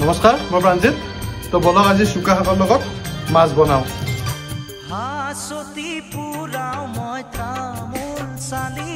নমস্কাৰ মই প্ৰাঞ্জিত তো বলক আজি চুকা শাকৰ লগত মাছ বনাওঁ হাসতি পুৰাও মই তামোল চালি